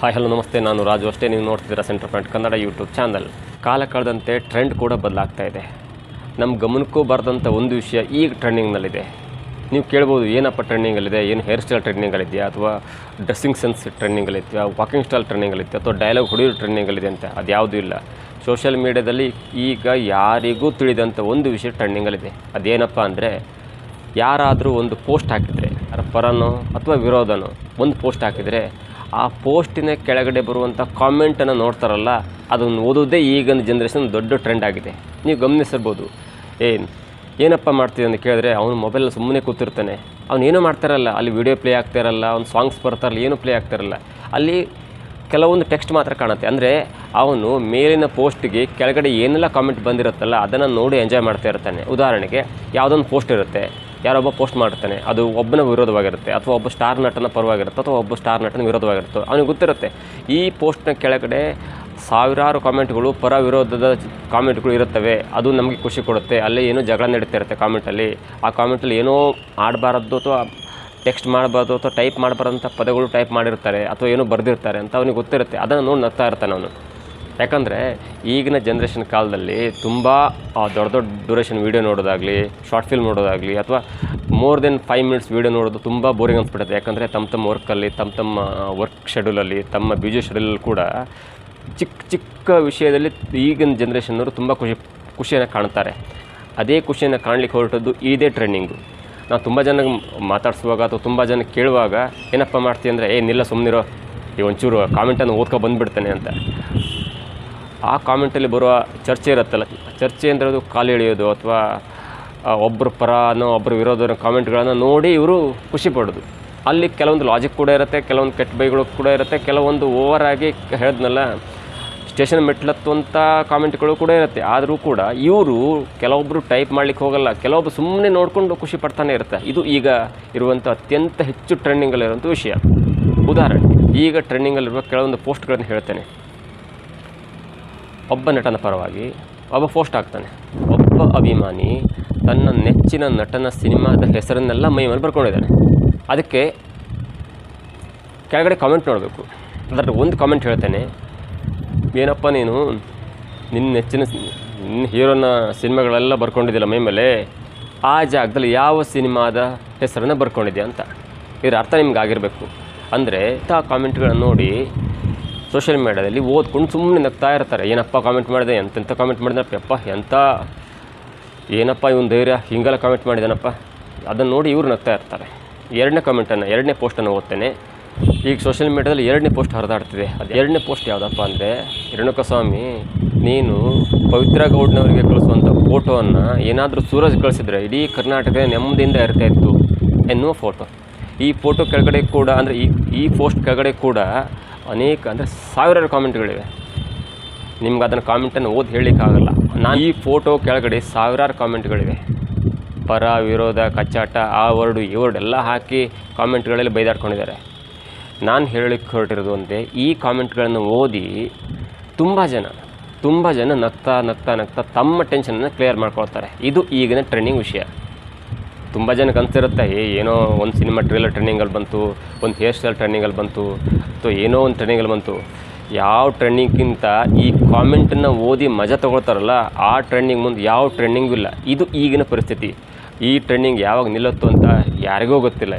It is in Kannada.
ಹಾಯ್ ಹಲೋ ನಮಸ್ತೆ, ನಾನು ರಾಜು. ಅಷ್ಟೇ ನೀವು ನೋಡ್ತಿದ್ದೀರಾ centre point Kannada YouTube channel. ಕಾಲ ಕಳೆದಂತೆ ಟ್ರೆಂಡ್ ಕೂಡ ಬದಲಾಗ್ತಾ ಇದೆ. ನಮ್ಮ ಗಮನಕ್ಕೂ ಬರೆದಂಥ ಒಂದು ವಿಷಯ ಈಗ ಟ್ರೆಂಡಿಂಗ್ನಲ್ಲಿದೆ. ನೀವು ಕೇಳ್ಬೋದು, ಏನಪ್ಪ ಟ್ರೆಂಡಿಂಗಲ್ಲಿದೆ? ಏನು ಹೇರ್ ಸ್ಟೈಲ್ ಟ್ರೆಂಡಿಂಗಲ್ಲಿದೆಯಾ, ಅಥವಾ ಡ್ರೆಸ್ಸಿಂಗ್ ಸೆನ್ಸ್ ಟ್ರೆಂಡಿಂಗಲ್ಲಿದೆಯಾ, ವಾಕಿಂಗ್ ಸ್ಟೈಲ್ ಟ್ರೆಂಡಿಂಗಲ್ಲಿದೆ, ಅಥವಾ ಡೈಲಾಗ್ ಹೊಡೆಯೋದು ಟ್ರೆಂಡಿಂಗಲ್ಲಿದೆ ಅಂತ? ಅದು ಯಾವುದೂ ಇಲ್ಲ. ಸೋಷಿಯಲ್ ಮೀಡ್ಯಾದಲ್ಲಿ ಈಗ ಯಾರಿಗೂ ತಿಳಿದಂಥ ಒಂದು ವಿಷಯ ಟ್ರೆಂಡಿಂಗಲ್ಲಿದೆ. ಅದೇನಪ್ಪ ಅಂದರೆ, ಯಾರಾದರೂ ಒಂದು ಪೋಸ್ಟ್ ಹಾಕಿದರೆ, ಯಾರ ಪರನೋ ಅಥವಾ ವಿರೋಧನೋ ಒಂದು ಪೋಸ್ಟ್ ಹಾಕಿದರೆ, ಆ ಪೋಸ್ಟಿನ ಕೆಳಗಡೆ ಬರುವಂಥ ಕಾಮೆಂಟನ್ನು ನೋಡ್ತಾರಲ್ಲ, ಅದನ್ನು ಓದೋದೇ ಈಗಿನ ಜನ್ರೇಷನ್ ದೊಡ್ಡ ಟ್ರೆಂಡ್ ಆಗಿದೆ. ನೀವು ಗಮನಿಸಿರ್ಬೋದು. ಏನಪ್ಪ ಮಾಡ್ತೀವಿ ಅಂತ ಕೇಳಿದ್ರೆ, ಅವನು ಮೊಬೈಲಲ್ಲಿ ಸುಮ್ಮನೆ ಕೂತಿರ್ತಾನೆ, ಅವ್ನು ಏನೂ ಮಾಡ್ತಾರಲ್ಲ, ಅಲ್ಲಿ ವಿಡಿಯೋ ಪ್ಲೇ ಆಗ್ತಾಯಿರಲ್ಲ, ಅವ್ನು ಸಾಂಗ್ಸ್ ಬರ್ತಾರಲ್ಲ, ಏನೂ ಪ್ಲೇ ಆಗ್ತಾಯಿರಲ್ಲ, ಅಲ್ಲಿ ಕೆಲವೊಂದು ಟೆಕ್ಸ್ಟ್ ಮಾತ್ರ ಕಾಣುತ್ತೆ. ಅಂದರೆ ಅವನು ಮೇಲಿನ ಪೋಸ್ಟ್ಗೆ ಕೆಳಗಡೆ ಏನೆಲ್ಲ ಕಾಮೆಂಟ್ ಬಂದಿರುತ್ತಲ್ಲ, ಅದನ್ನು ನೋಡಿ ಎಂಜಾಯ್ ಮಾಡ್ತಾ ಇರ್ತಾನೆ. ಉದಾಹರಣೆಗೆ, ಯಾವುದೊಂದು ಪೋಸ್ಟ್ ಇರುತ್ತೆ, ಯಾರೊಬ್ಬ ಪೋಸ್ಟ್ ಮಾಡ್ತಾನೆ, ಅದು ಒಬ್ಬನ ವಿರೋಧವಾಗಿರುತ್ತೆ, ಅಥವಾ ಒಬ್ಬ ಸ್ಟಾರ್ ನಟನ ಪರವಾಗಿರುತ್ತೆ, ಅಥವಾ ಒಬ್ಬ ಸ್ಟಾರ್ ನಟನ ವಿರೋಧವಾಗಿರುತ್ತೆ. ಅವನಿಗೆ ಗೊತ್ತಿರುತ್ತೆ ಈ ಪೋಸ್ಟ್ನ ಕೆಳಗಡೆ ಸಾವಿರಾರು ಕಾಮೆಂಟ್ಗಳು, ಪರ ವಿರೋಧದ ಕಾಮೆಂಟ್ಗಳು ಇರುತ್ತವೆ. ಅದು ನಮಗೆ ಖುಷಿ ಕೊಡುತ್ತೆ. ಅಲ್ಲೇ ಏನೋ ಜಗಳ ನಡೀತಾ ಇರುತ್ತೆ ಕಾಮೆಂಟಲ್ಲಿ. ಆ ಕಾಮೆಂಟಲ್ಲಿ ಏನೋ ಆಡಬಾರದು, ಅಥವಾ ಟೆಕ್ಸ್ಟ್ ಮಾಡಬಾರ್ದು, ಅಥವಾ ಟೈಪ್ ಮಾಡಬಾರ್ದಂಥ ಪದಗಳು ಟೈಪ್ ಮಾಡಿರ್ತಾರೆ, ಅಥವಾ ಏನೋ ಬರೆದಿರ್ತಾರೆ ಅಂತ ಅವನಿಗೆ ಗೊತ್ತಿರುತ್ತೆ. ಅದನ್ನು ನೋಡಿ ನಗ್ತಾ ಇರ್ತಾನೆ ಅವನು. ಯಾಕಂದರೆ ಈಗಿನ ಜನ್ರೇಷನ್ ಕಾಲದಲ್ಲಿ ತುಂಬ ದೊಡ್ಡ ದೊಡ್ಡ ಡ್ಯೂರೇಷನ್ ವೀಡಿಯೋ ನೋಡೋದಾಗಲಿ, ಶಾರ್ಟ್ ಫಿಲ್ಮ್ ನೋಡೋದಾಗಲಿ, ಅಥವಾ ಮೋರ್ ದೆನ್ 5 ಮಿನಿಟ್ಸ್ ವೀಡಿಯೋ ನೋಡೋದು ತುಂಬ ಬೋರಿಂಗ್ ಅನಿಸ್ಬಿಡುತ್ತೆ. ಯಾಕಂದರೆ ತಮ್ಮ ವರ್ಕಲ್ಲಿ, ತಮ್ಮ ವರ್ಕ್ ಶೆಡ್ಯೂಲಲ್ಲಿ, ತಮ್ಮ ಬ್ಯುಸಿ ಶೆಡ್ಯೂಲಲ್ಲಿ ಕೂಡ ಚಿಕ್ಕ ವಿಷಯದಲ್ಲಿ ಈಗಿನ ಜನ್ರೇಷನ್ನವರು ತುಂಬ ಖುಷಿಯನ್ನು ಕಾಣ್ತಾರೆ. ಅದೇ ಖುಷಿಯನ್ನು ಕಾಣಲಿಕ್ಕೆ ಹೊರಟದ್ದು ಇದೇ ಟ್ರೆಂಡಿಂಗು. ನಾವು ತುಂಬ ಜನ ಮಾತಾಡಿಸುವಾಗ, ಅಥವಾ ತುಂಬ ಜನ ಕೇಳುವಾಗ, ಏನಪ್ಪ ಮಾಡ್ತೀವಿ ಅಂದರೆ, ನಿಲ್ಲ ಸುಮ್ಮನಿರೋ, ಈ ಒಂಚೂರು ಕಾಮೆಂಟನ್ನು ಓದ್ಕೊ ಬಂದುಬಿಡ್ತಾನೆ ಅಂತ. ಆ ಕಾಮೆಂಟಲ್ಲಿ ಬರುವ ಚರ್ಚೆ ಇರುತ್ತಲ್ಲ, ಚರ್ಚೆ ಅಂದರೆ ಅದು ಕಾಲು ಎಳೆಯೋದು, ಅಥವಾ ಒಬ್ಬರ ಪರನೋ ಒಬ್ಬರ ವಿರೋಧನೋ ಕಾಮೆಂಟ್ಗಳನ್ನು ನೋಡಿ ಇವರು ಖುಷಿ ಪಡೋದು. ಅಲ್ಲಿ ಕೆಲವೊಂದು ಲಾಜಿಕ್ ಕೂಡ ಇರುತ್ತೆ, ಕೆಲವೊಂದು ಕೆಟ್ಟ ಬೈಗಳು ಕೂಡ ಇರುತ್ತೆ, ಕೆಲವೊಂದು ಓವರಾಗಿ ಹೇಳಿದ್ನಲ್ಲ ಸ್ಟೇಷನ್ ಮೆಟ್ಲತ್ತುವಂಥ ಕಾಮೆಂಟ್ಗಳು ಕೂಡ ಇರುತ್ತೆ. ಆದರೂ ಕೂಡ ಇವರು ಕೆಲವೊಬ್ಬರು ಟೈಪ್ ಮಾಡಲಿಕ್ಕೆ ಹೋಗಲ್ಲ, ಕೆಲವೊಬ್ಬರು ಸುಮ್ಮನೆ ನೋಡಿಕೊಂಡು ಖುಷಿ ಪಡ್ತಾನೆ ಇರುತ್ತೆ. ಇದು ಈಗ ಇರುವಂಥ ಅತ್ಯಂತ ಹೆಚ್ಚು ಟ್ರೆಂಡಿಂಗಲ್ಲಿರುವಂಥ ವಿಷಯ. ಉದಾಹರಣೆ, ಈಗ ಟ್ರೆಂಡಿಂಗಲ್ಲಿರುವ ಕೆಲವೊಂದು ಪೋಸ್ಟ್ಗಳನ್ನು ಹೇಳ್ತೇನೆ. ಒಬ್ಬ ನಟನ ಪರವಾಗಿ ಒಬ್ಬ ಪೋಸ್ಟ್ ಹಾಕ್ತಾನೆ. ಒಬ್ಬ ಅಭಿಮಾನಿ ತನ್ನ ನೆಚ್ಚಿನ ನಟನ ಸಿನಿಮಾದ ಹೆಸರನ್ನೆಲ್ಲ ಮೈ ಮೇಲೆ ಬರ್ಕೊಂಡಿದ್ದಾನೆ. ಅದಕ್ಕೆ ಕೆಳಗಡೆ ಕಾಮೆಂಟ್ ನೋಡಬೇಕು. ಅದರ ಒಂದು ಕಾಮೆಂಟ್ ಹೇಳ್ತೇನೆ, ಏನಪ್ಪ ನೀನು ನಿನ್ನ ನೆಚ್ಚಿನ ಹೀರೋನ ಸಿನಿಮಾಗಳೆಲ್ಲ ಬರ್ಕೊಂಡಿದ್ದಿಲ್ಲ ಮೈ ಮೇಲೆ, ಆ ಜಾಗದಲ್ಲಿ ಯಾವ ಸಿನಿಮಾದ ಹೆಸರನ್ನು ಬರ್ಕೊಂಡಿದ್ಯಾ ಅಂತ. ಇದರ ಅರ್ಥ ನಿಮ್ಗೆ ಆಗಿರಬೇಕು. ಅಂದರೆ ಇಂಥ ಕಾಮೆಂಟ್ಗಳನ್ನು ನೋಡಿ ಸೋಷಿಯಲ್ ಮೀಡ್ಯಾದಲ್ಲಿ ಓದ್ಕೊಂಡು ಸುಮ್ಮನೆ ನಗ್ತಾ ಇರ್ತಾರೆ. ಏನಪ್ಪ ಕಾಮೆಂಟ್ ಮಾಡಿದೆ, ಎಂತೆಂಥ ಕಾಮೆಂಟ್ ಮಾಡಿದನಪ್ಪ, ಯಪ್ಪ ಎಂಥ ಏನಪ್ಪ ಇವನು ಧೈರ್ಯ, ಹಿಂಗೆಲ್ಲ ಕಾಮೆಂಟ್ ಮಾಡಿದಾನಪ್ಪ. ಅದನ್ನು ನೋಡಿ ಇವ್ರು ನಗ್ತಾ ಇರ್ತಾರೆ. ಎರಡನೇ ಪೋಸ್ಟನ್ನು ಓದ್ತೇನೆ. ಈಗ ಸೋಷಿಯಲ್ ಮೀಡ್ಯಾದಲ್ಲಿ ಎರಡನೇ ಪೋಸ್ಟ್ ಹರಿದಾಡ್ತಿದೆ. ಅದು ಎರಡನೇ ಪೋಸ್ಟ್ ಯಾವುದಪ್ಪ ಅಂದರೆ, ರೇಣುಕಾಸ್ವಾಮಿ ನೀನು ಪವಿತ್ರ ಗೌಡ್ನವರಿಗೆ ಕಳಿಸುವಂಥ ಫೋಟೋವನ್ನು ಏನಾದರೂ ಸೂರಜ್ ಕಳಿಸಿದ್ರೆ ಇಡೀ ಕರ್ನಾಟಕ ನೆಮ್ಮದಿಯಿಂದ ಇರ್ತಾ ಇತ್ತು ಎನ್ನುವ ಫೋಟೋ. ಈ ಫೋಟೋ ಕೆಳಗಡೆ ಕೂಡ, ಅಂದರೆ ಈ ಪೋಸ್ಟ್ ಕೆಳಗಡೆ ಕೂಡ ಅನೇಕ, ಅಂದರೆ ಸಾವಿರಾರು ಕಾಮೆಂಟ್ಗಳಿವೆ. ನಿಮ್ಗೆ ಅದನ್ನು ಕಾಮೆಂಟನ್ನು ಓದಿ ಹೇಳಲಿಕ್ಕಾಗಲ್ಲ. ನಾನು ಈ ಫೋಟೋ ಕೆಳಗಡೆ ಸಾವಿರಾರು ಕಾಮೆಂಟ್ಗಳಿವೆ. ಪರ ವಿರೋಧ ಕಚ್ಚಾಟ, ಆ ವರ್ಡು ಈ ವರ್ಡ್ ಎಲ್ಲ ಹಾಕಿ ಕಾಮೆಂಟ್ಗಳಲ್ಲಿ ಬೈದಾಡ್ಕೊಂಡಿದ್ದಾರೆ. ನಾನು ಹೇಳಲಿಕ್ಕೆ ಹೊರಟಿರೋದು ಅಂದರೆ, ಈ ಕಾಮೆಂಟ್ಗಳನ್ನು ಓದಿ ತುಂಬ ಜನ ನಗ್ತಾ ತಮ್ಮ ಟೆನ್ಷನನ್ನು ಕ್ಲಿಯರ್ ಮಾಡ್ಕೊಳ್ತಾರೆ. ಇದು ಈಗಿನ ಟ್ರೆಂಡಿಂಗ್ ವಿಷಯ. ತುಂಬ ಜನಕ್ಕೆ ಅನಿಸಿರುತ್ತೆ, ಏನೋ ಒಂದು ಸಿನಿಮಾ ಟ್ರೇಲರ್ ಟ್ರೆಂಡಿಂಗಲ್ಲಿ ಬಂತು, ಒಂದು ಹೇರ್ ಸ್ಟೈಲ್ ಟ್ರೆಂಡಿಂಗಲ್ಲಿ ಬಂತು, ಅಥವಾ ಏನೋ ಒಂದು ಟ್ರೆಂಡಿಂಗಲ್ಲಿ ಬಂತು. ಯಾವ ಟ್ರೆಂಡಿಂಗ್ಗಿಂತ ಈ ಕಾಮೆಂಟನ್ನು ಓದಿ ಮಜಾ ತೊಗೊಳ್ತಾರಲ್ಲ, ಆ ಟ್ರೆಂಡಿಂಗ್ ಮುಂದೆ ಯಾವ ಟ್ರೆಂಡಿಂಗೂ ಇಲ್ಲ. ಇದು ಈಗಿನ ಪರಿಸ್ಥಿತಿ. ಈ ಟ್ರೆಂಡಿಂಗ್ ಯಾವಾಗ ನಿಲ್ಲುತ್ತೋ ಅಂತ ಯಾರಿಗೂ ಗೊತ್ತಿಲ್ಲ.